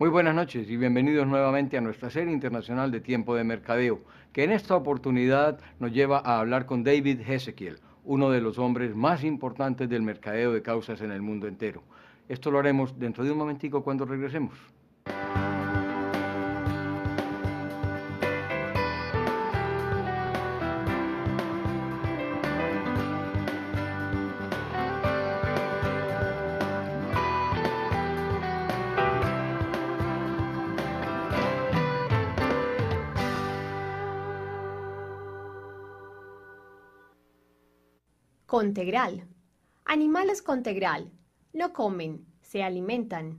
Muy buenas noches y bienvenidos nuevamente a nuestra serie internacional de Tiempo de Mercadeo, que en esta oportunidad nos lleva a hablar con David Ezekiel, uno de los hombres más importantes del mercadeo de causas en el mundo entero. Esto lo haremos dentro de un momentico cuando regresemos. Contegral. Animales contegral. No comen, se alimentan.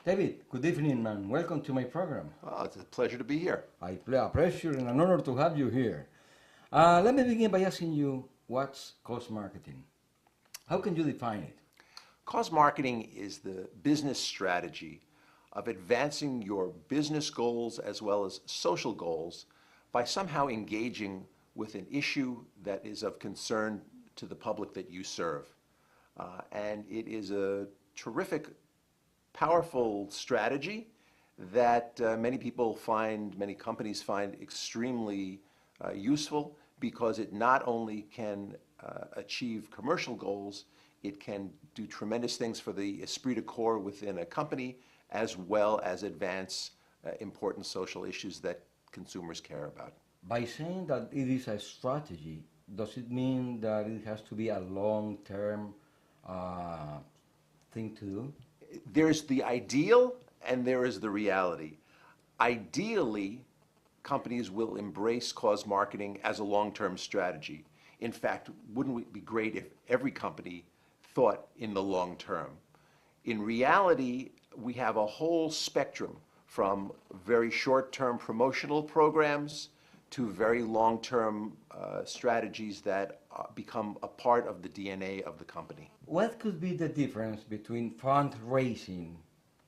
David, good evening and welcome to my program. Oh, it's a pleasure to be here. A pleasure and an honor to have you here. Let me begin by asking you, what's cost marketing? How can you define it? Cause marketing is the business strategy of advancing your business goals as well as social goals by somehow engaging with an issue that is of concern to the public that you serve. And it is a terrific, powerful strategy that many companies find extremely useful because it not only can achieve commercial goals, it can do tremendous things for the esprit de corps within a company, as well as advance important social issues that consumers care about. By saying that it is a strategy, does it mean that it has to be a long-term thing to do? There's the ideal and there is the reality. Ideally, companies will embrace cause marketing as a long-term strategy. In fact, wouldn't it be great if every company thought in the long term? In reality, we have a whole spectrum from very short-term promotional programs to very long-term strategies that become a part of the DNA of the company. What could be the difference between fundraising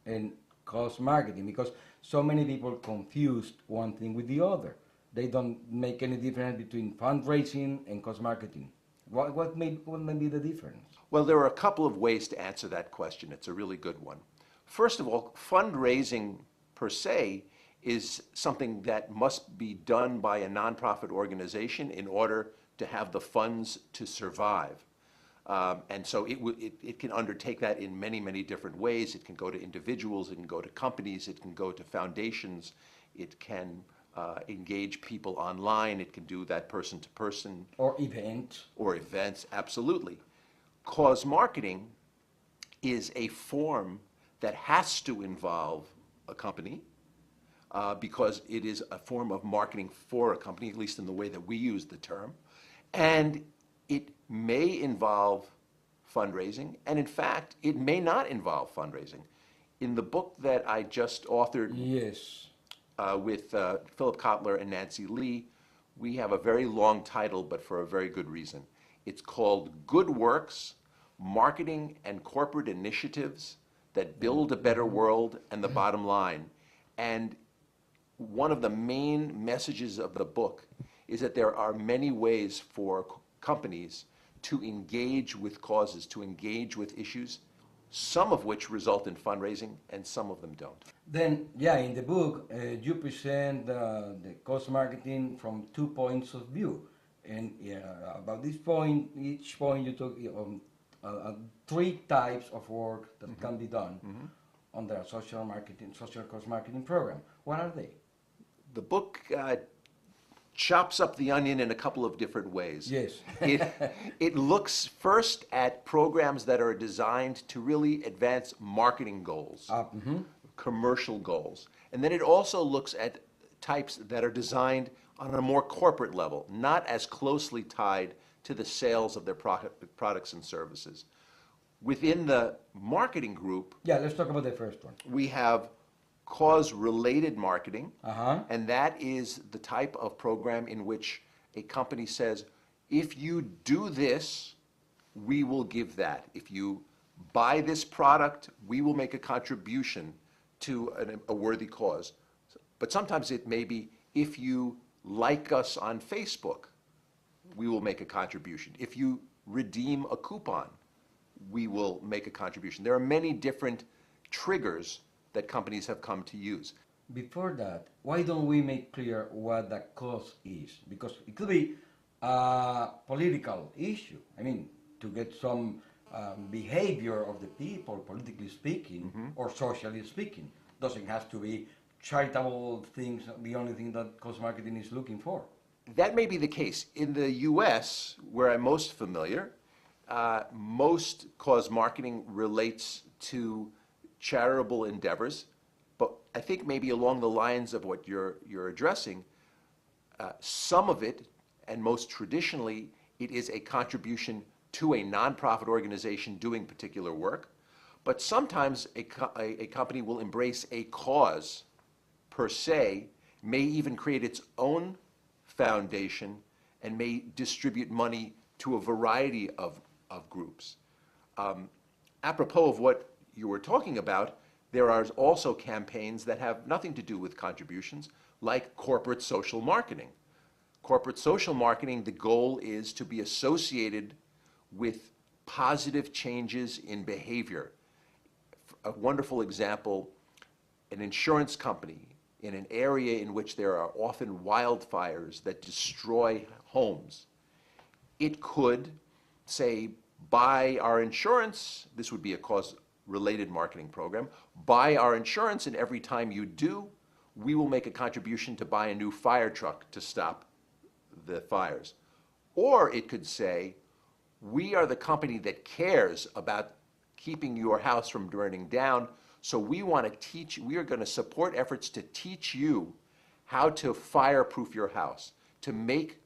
and cost marketing? Because so many people confuse one thing with the other. They don't make any difference between fundraising and cost marketing. What may be the difference? Well, there are a couple of ways to answer that question. It's a really good one. First of all, fundraising per se is something that must be done by a nonprofit organization in order to have the funds to survive. And so it can undertake that in many, many different ways. It can go to individuals, it can go to companies, it can go to foundations, it can engage people online, it can do that person to person. Or events. Or events, absolutely. Cause marketing is a form that has to involve a company because it is a form of marketing for a company, at least in the way that we use the term. And it may involve fundraising, and in fact, it may not involve fundraising. In the book that I just authored Yes. With Philip Kotler and Nancy Lee, we have a very long title, but for a very good reason. It's called Good Works, Marketing and Corporate Initiatives that Build a Better World and the Bottom Line. And one of the main messages of the book is that there are many ways for companies to engage with causes, to engage with issues, some of which result in fundraising and some of them don't. Then, yeah, in the book, you present the cost marketing from 2 points of view. And about this point, each point you talk 3 types of work that can be done under a social cost marketing program. What are they? The book chops up the onion in a couple of different ways. Yes. It looks first at programs that are designed to really advance marketing goals, commercial goals. And then it also looks at types that are designed on a more corporate level, not as closely tied to the sales of their products and services. Within the marketing group, Yeah, let's talk about the first one. we have cause-related marketing, Uh-huh. and that is the type of program in which a company says, if you do this, we will give that. If you buy this product, we will make a contribution to a worthy cause. But sometimes it may be, if you like us on Facebook, we will make a contribution. If you redeem a coupon, we will make a contribution. There are many different triggers that companies have come to use. Before that, why don't we make clear what the cause is? Because it could be a political issue. I mean, to get some behavior of the people, politically speaking, or socially speaking. Doesn't have to be charitable things, the only thing that cause marketing is looking for. That may be the case. In the US, where I'm most familiar, most cause marketing relates to charitable endeavors, but I think maybe along the lines of what you're addressing, some of it, and most traditionally, it is a contribution to a nonprofit organization doing particular work, but sometimes a company will embrace a cause per se, may even create its own foundation, and may distribute money to a variety of groups. Apropos of what you were talking about, there are also campaigns that have nothing to do with contributions, like corporate social marketing. Corporate social marketing, the goal is to be associated with positive changes in behavior. A wonderful example, an insurance company in an area in which there are often wildfires that destroy homes. It could say, buy our insurance, this would be a cause-related marketing program, buy our insurance, and every time you do, we will make a contribution to buy a new fire truck to stop the fires. Or it could say, we are the company that cares about keeping your house from burning down, so we want to teach, we are going to support efforts to teach you how to fireproof your house, to make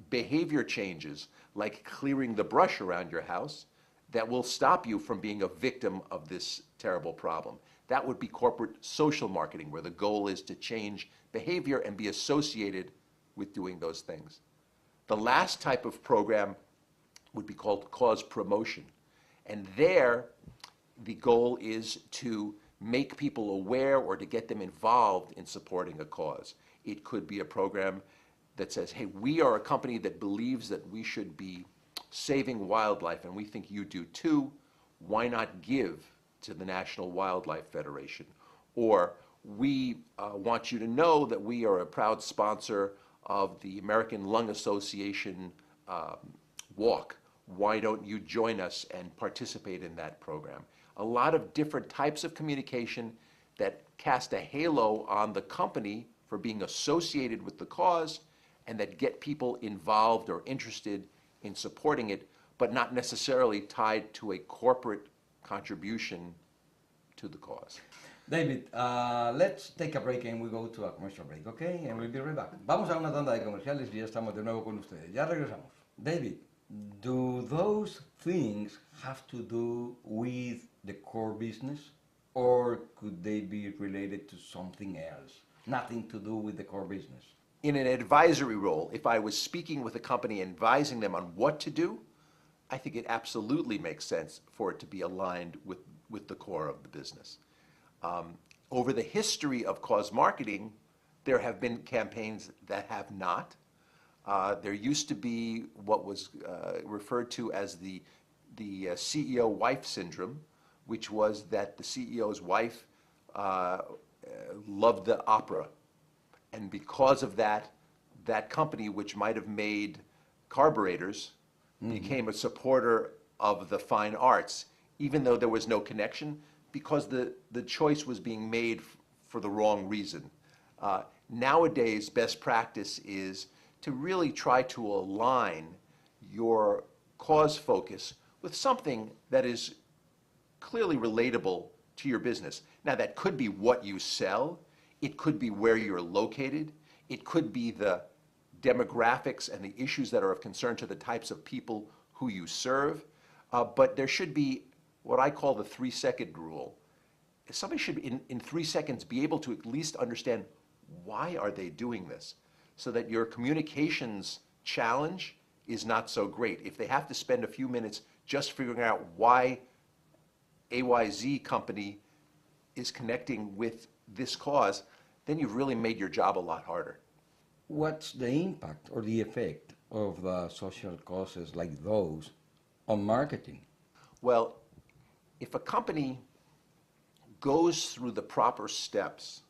behavior changes like clearing the brush around your house that will stop you from being a victim of this terrible problem. That would be corporate social marketing, where the goal is to change behavior and be associated with doing those things. The last type of program would be called cause promotion. And there, the goal is to make people aware or to get them involved in supporting a cause. It could be a program that says, hey, we are a company that believes that we should be saving wildlife, and we think you do too. Why not give to the National Wildlife Federation? Or we want you to know that we are a proud sponsor of the American Lung Association walk. Why don't you join us and participate in that program? A lot of different types of communication that cast a halo on the company for being associated with the cause, and that get people involved or interested in supporting it, but not necessarily tied to a corporate contribution to the cause. David, let's take a break and we go to a commercial break, okay? And we'll be right back. Vamos a una tanda de comerciales y ya estamos de nuevo con ustedes. Ya regresamos. David, do those things have to do with the core business, or could they be related to something else? Nothing to do with the core business. In an advisory role, if I was speaking with a company, advising them on what to do, I think it absolutely makes sense for it to be aligned with the core of the business. Over the history of cause marketing, there have been campaigns that have not. There used to be what was referred to as the CEO wife syndrome, which was that the CEO's wife loved the opera. And because of that, that company, which might have made carburetors, became a supporter of the fine arts, even though there was no connection, because the choice was being made for the wrong reason. Nowadays, best practice is to really try to align your cause focus with something that is clearly relatable to your business. Now, that could be what you sell. It could be where you're located. It could be the demographics and the issues that are of concern to the types of people who you serve. But there should be what I call the 3-second rule. Somebody should, in 3 seconds, be able to at least understand why are they doing this, so that your communications challenge is not so great. If they have to spend a few minutes just figuring out why AYZ company is connecting with this cause, then you've really made your job a lot harder. What's the impact or the effect of social causes like those on marketing? Well, if a company goes through the proper steps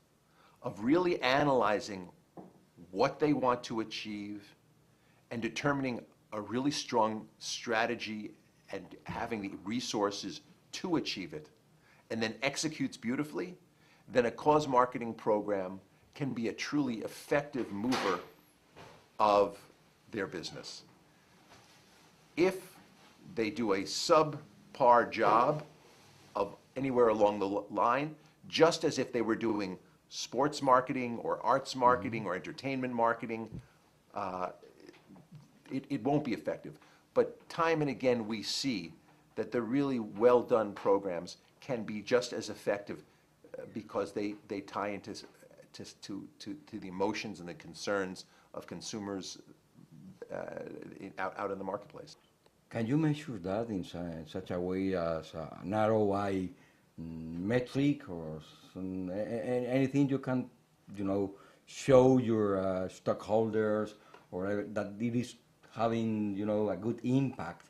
of really analyzing what they want to achieve and determining a really strong strategy and having the resources to achieve it, and then executes beautifully, then a cause marketing program can be a truly effective mover of their business. If they do a subpar job of anywhere along the line, just as if they were doing sports marketing or arts marketing or entertainment marketing, it won't be effective. But time and again, we see that the really well-done programs can be just as effective because they tie into to the emotions and the concerns of consumers out in the marketplace. Can you measure that in such a way as an ROI metric or anything you can, show your stockholders or that it is having, a good impact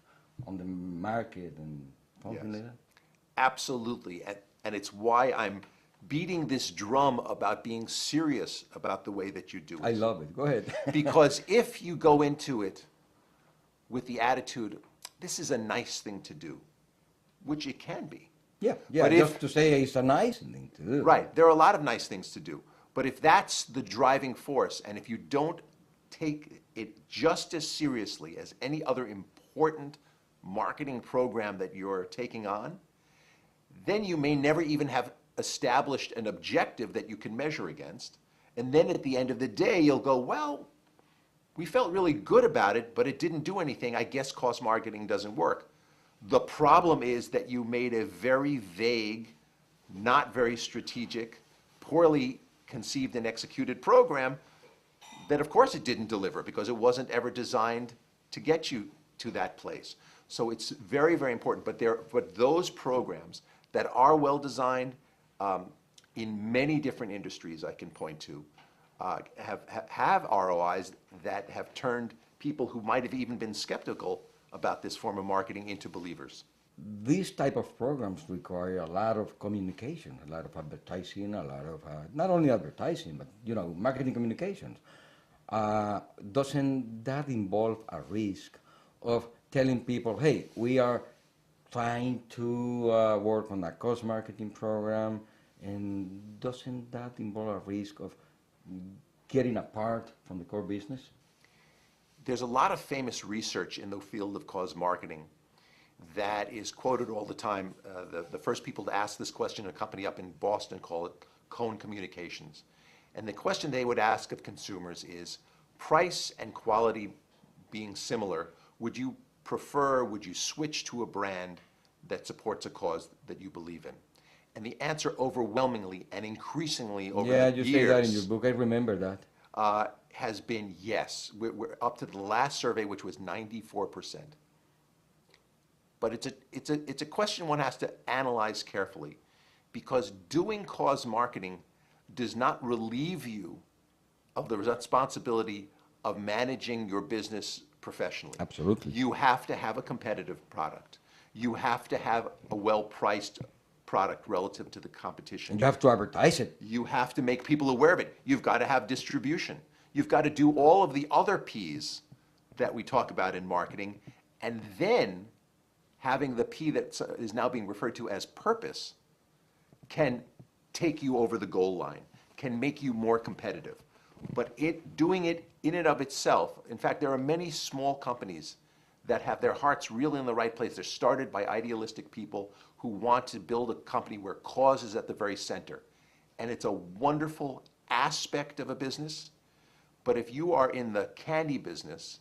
on the market and something like that? Absolutely, and it's why I'm beating this drum about being serious about the way that you do it. I love it. Go ahead. Because if you go into it with the attitude, this is a nice thing to do, which it can be. Yeah, But just to say it's a nice thing to do. Right, there are a lot of nice things to do. But if that's the driving force, and if you don't take it just as seriously as any other important marketing program that you're taking on, then you may never even have established an objective that you can measure against. And then at the end of the day, you'll go, well, we felt really good about it, but it didn't do anything. I guess cost marketing doesn't work. The problem is that you made a very vague, not very strategic, poorly conceived and executed program that of course it didn't deliver because it wasn't ever designed to get you to that place. So it's very, very important. But those programs that are well designed in many different industries I can point to have ROIs that have turned people who might have even been skeptical about this form of marketing into believers. These type of programs require a lot of communication, a lot of advertising, a lot of, not only advertising, but, marketing communications. Doesn't that involve a risk of telling people, hey, we are trying to work on a cost marketing program, and doesn't that involve a risk of getting apart from the core business? There's a lot of famous research in the field of cause marketing that is quoted all the time. The first people to ask this question in a company up in Boston call it Cone Communications. And the question they would ask of consumers is, price and quality being similar, would you switch to a brand that supports a cause that you believe in? And the answer overwhelmingly and increasingly over the years... Yeah, you say that in your book. I remember that. Has been yes. We're up to the last survey, which was 94%. But it's a question one has to analyze carefully, because doing cause marketing does not relieve you of the responsibility of managing your business professionally. Absolutely. You have to have a competitive product. You have to have a well-priced product relative to the competition. And you have to advertise it. You have to make people aware of it. You've got to have distribution. You've got to do all of the other P's that we talk about in marketing, and then having the P that is now being referred to as purpose can take you over the goal line, can make you more competitive. But doing it in and of itself, in fact, there are many small companies that have their hearts really in the right place. They're started by idealistic people who want to build a company where cause is at the very center. And it's a wonderful aspect of a business. But if you are in the candy business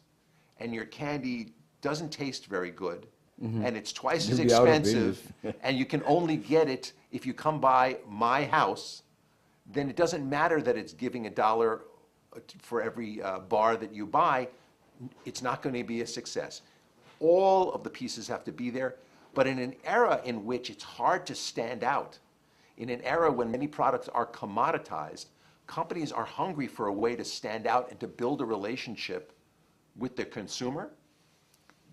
and your candy doesn't taste very good, and it's twice as expensive, and you can only get it if you come by my house, then it doesn't matter that it's giving $1 for every bar that you buy. It's not going to be a success. All of the pieces have to be there, but in an era in which it's hard to stand out, in an era when many products are commoditized, companies are hungry for a way to stand out and to build a relationship with the consumer.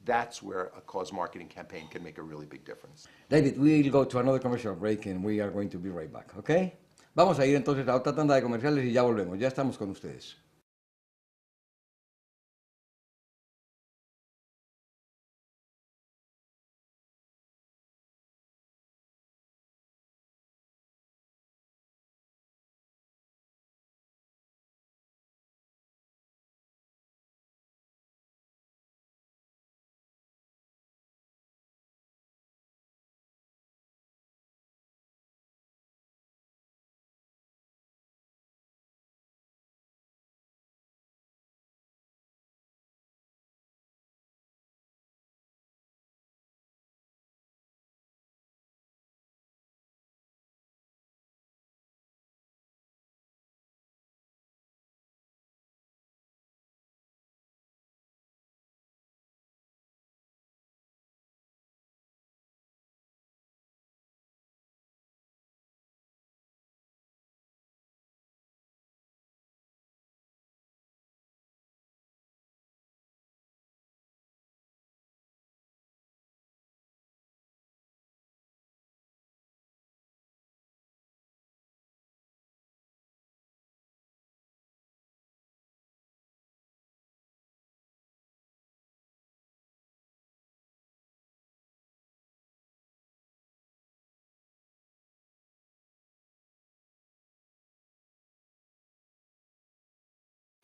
that's where a cause marketing campaign can make a really big difference. David, we'll go to another commercial break and we are going to be right back, ¿ok? Vamos a ir entonces a otra tanda de comerciales y ya volvemos. Ya estamos con ustedes.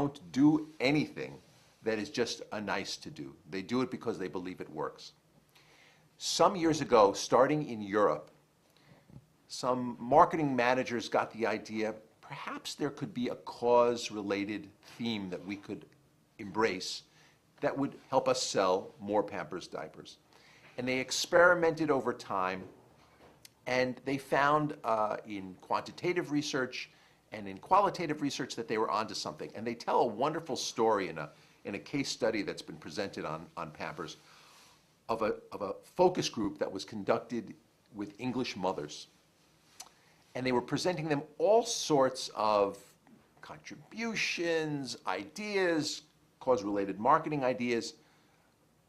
Don't do anything that is just a nice to do. They do it because they believe it works. Some years ago, starting in Europe, some marketing managers got the idea perhaps there could be a cause-related theme that we could embrace that would help us sell more Pampers diapers. And they experimented over time, and they found in quantitative research and in qualitative research that they were onto something. And they tell a wonderful story in a case study that's been presented on Pampers of a focus group that was conducted with English mothers. And they were presenting them all sorts of contributions, ideas, cause-related marketing ideas.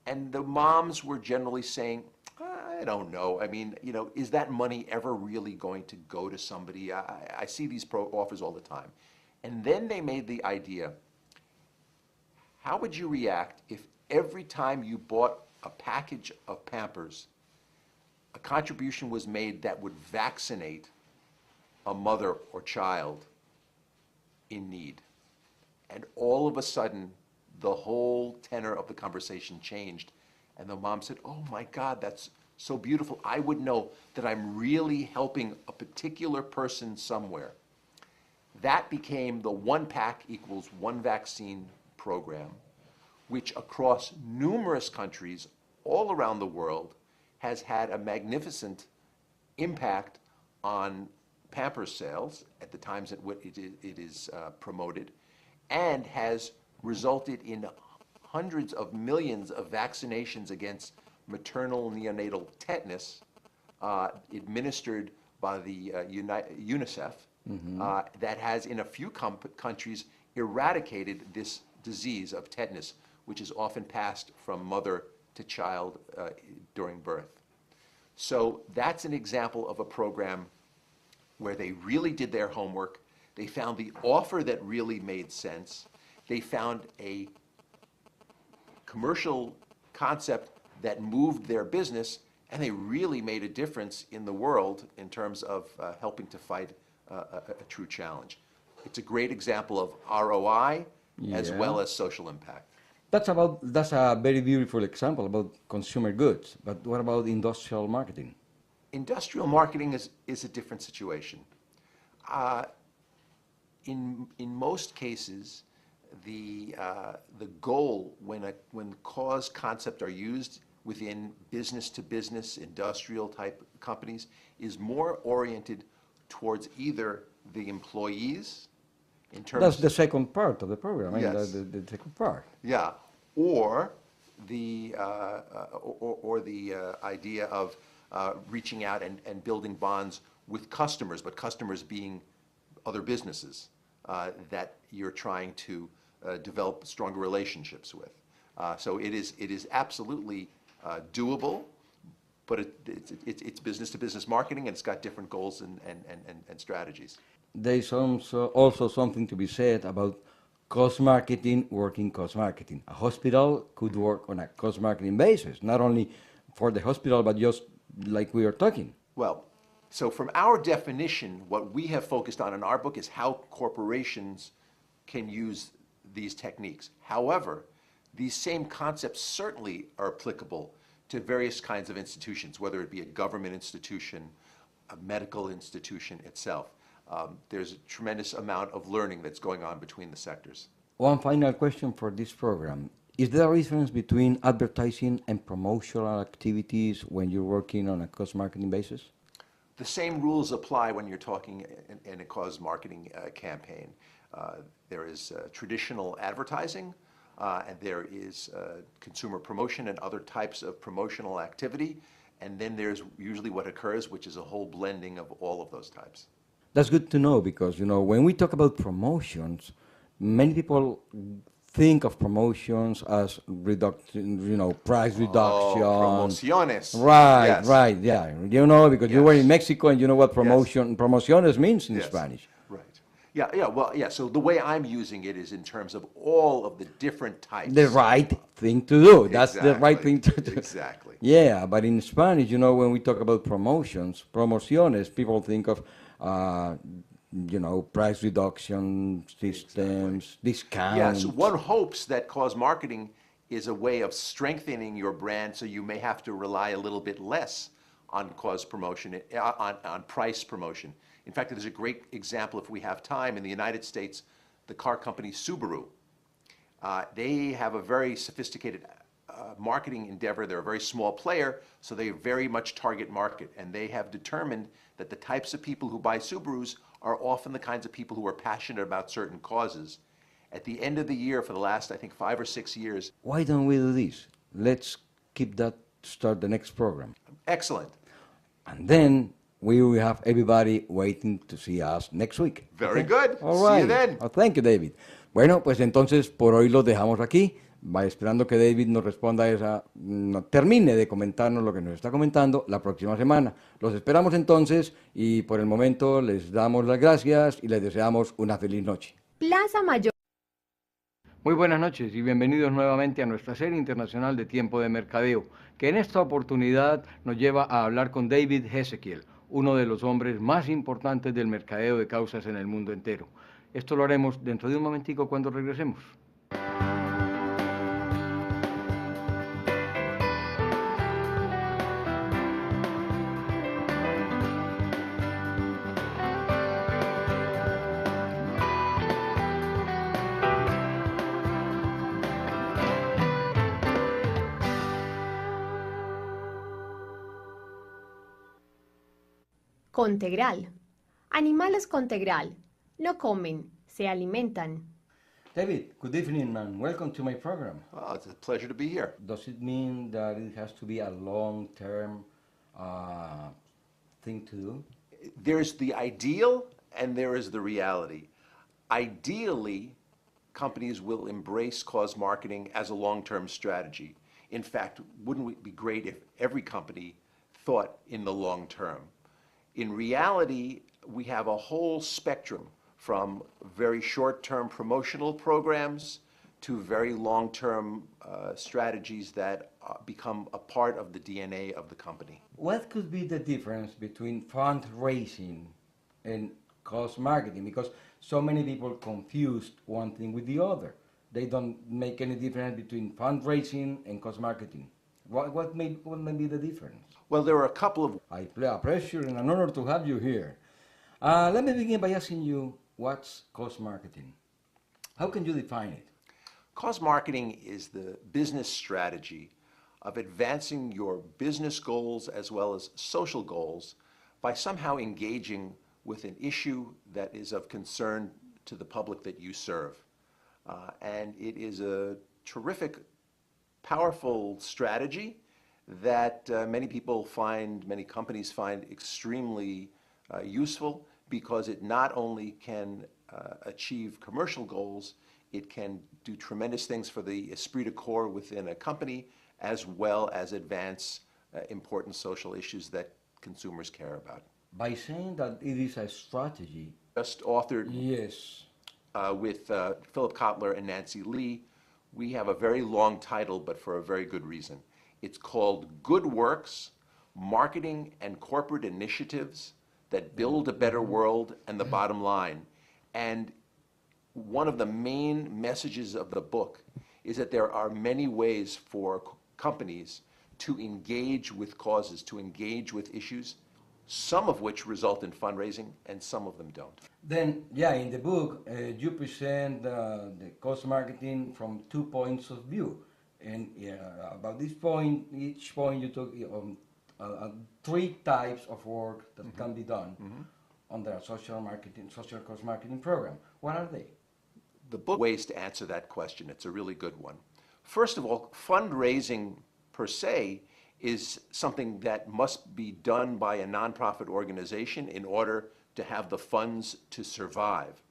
And the moms were generally saying, I don't know. I mean, is that money ever really going to go to somebody? I see these offers all the time. And then they made the idea, how would you react if every time you bought a package of Pampers, a contribution was made that would vaccinate a mother or child in need? And all of a sudden, the whole tenor of the conversation changed. And the mom said, oh my God, that's so beautiful. I would know that I'm really helping a particular person somewhere. That became the one pack equals one vaccine program, which across numerous countries all around the world has had a magnificent impact on Pampers sales at the times at which it is promoted, and has resulted in hundreds of millions of vaccinations against maternal neonatal tetanus administered by the UNICEF, that has in a few countries eradicated this disease of tetanus, which is often passed from mother to child during birth. So that's an example of a program where they really did their homework. They found the offer that really made sense. They found a commercial concept that moved their business, and they really made a difference in the world in terms of helping to fight a true challenge. It's a great example of ROI as well as social impact. That's a very beautiful example about consumer goods, but what about industrial marketing? Industrial marketing is a different situation. In most cases, the goal when cause concept are used within business-to-business industrial type companies is more oriented towards either the employees in terms. That's the second part of the program. Yes. The second part. Yeah, or the idea of reaching out and building bonds with customers, but customers being other businesses that you're trying to develop stronger relationships with. So it is absolutely doable, but it's business-to-business marketing, and it's got different goals and strategies. There is also something to be said about cost marketing working cost marketing. A hospital could work on a cost marketing basis, not only for the hospital, but just like we are talking. Well, so from our definition, what we have focused on in our book is how corporations can use these techniques. However, these same concepts certainly are applicable to various kinds of institutions, whether it be a government institution, a medical institution itself. There's a tremendous amount of learning that's going on between the sectors. One final question for this program. Is there a difference between advertising and promotional activities when you're working on a cost marketing basis? The same rules apply when you're talking in a cause marketing campaign. There is traditional advertising, and there is consumer promotion and other types of promotional activity, and then there's usually what occurs, which is a whole blending of all of those types. That's good to know because, when we talk about promotions, many people think of promotions as reduction, price reduction. Promociones. Right, Yes. right, yeah. Because you were in Mexico and you know what promociones means in Yes. Spanish. Right. Yeah. So the way I'm using it is in terms of all of the different types. The right thing to do. That's the right thing to do. Exactly. Yeah, but in Spanish, when we talk about promociones, people think of price reduction systems, discounts. Yes, one hopes that cause marketing is a way of strengthening your brand, so you may have to rely a little bit less on cause promotion, on price promotion. In fact, there's a great example, if we have time, in the United States, the car company Subaru. They have a very sophisticated marketing endeavor. They're a very small player, so they very much target market, and they have determined that the types of people who buy Subarus are often the kinds of people who are passionate about certain causes. At the end of the year, for the last, I think, 5 or 6 years. Why don't we do this? Let's keep that to start the next program. Excellent. And then we will have everybody waiting to see us next week. Very good. All right. See you then. Oh, thank you, David. Bueno, pues entonces por hoy lo dejamos aquí. Va esperando que David nos responda termine de comentarnos lo que nos está comentando la próxima semana. Los esperamos entonces y por el momento les damos las gracias y les deseamos una feliz noche. Plaza Mayor. Muy buenas noches y bienvenidos nuevamente a nuestra serie internacional de Tiempo de Mercadeo, que en esta oportunidad nos lleva a hablar con David Ezekiel, uno de los hombres más importantes del mercadeo de causas en el mundo entero. Esto lo haremos dentro de un momentico cuando regresemos. Contegral. Animales contegral. No comen, se alimentan. David, good evening and welcome to my program. Oh, it's a pleasure to be here. Does it mean that it has to be a long-term thing to do? There's the ideal and there is the reality. Ideally, companies will embrace cause marketing as a long-term strategy. In fact, wouldn't it be great if every company thought in the long term? In reality, we have a whole spectrum from very short-term promotional programs to very long-term strategies that become a part of the DNA of the company. What could be the difference between fundraising and cost marketing? Because so many people confused one thing with the other. They don't make any difference between fundraising and cost marketing. What may be the difference? Well, there are a couple of... I play a pleasure and an honor to have you here. Let me begin by asking you, what's cost marketing? How can you define it? Cause marketing is the business strategy of advancing your business goals as well as social goals by somehow engaging with an issue that is of concern to the public that you serve. And it is a terrific, powerful strategy that many companies find extremely useful because it not only can achieve commercial goals, It can do tremendous things for the esprit de corps within a company, as well as advance important social issues that consumers care about. By saying that it is a strategy, Just authored yes, with Philip Kotler and Nancy Lee. We have a very long title, but for a very good reason. It's called Good Works, Marketing and Corporate Initiatives that Build a Better World and the Bottom Line. And one of the main messages of the book is that there are many ways for companies to engage with causes, to engage with issues, some of which result in fundraising and some of them don't. then yeah, in the book you present the cost marketing from 2 points of view. And about this point, each point you took 3 types of work that can be done on the social cost marketing program. What are they? The book ways to answer that question. It's a really good one. First of all, fundraising per se is something that must be done by a nonprofit organization in order to have the funds to survive.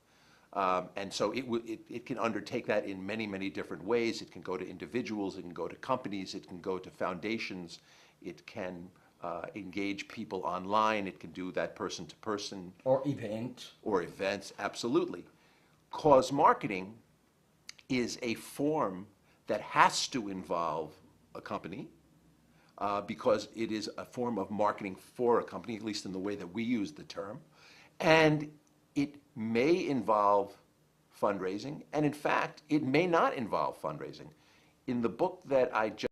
And so it can undertake that in many, many different ways. It can go to individuals, it can go to companies, it can go to foundations, it can engage people online, it can do that person to person. Or events. Or events, absolutely. Cause marketing is a form that has to involve a company because it is a form of marketing for a company, at least in the way that we use the term. And it may involve fundraising, and in fact, it may not involve fundraising. In the book that I just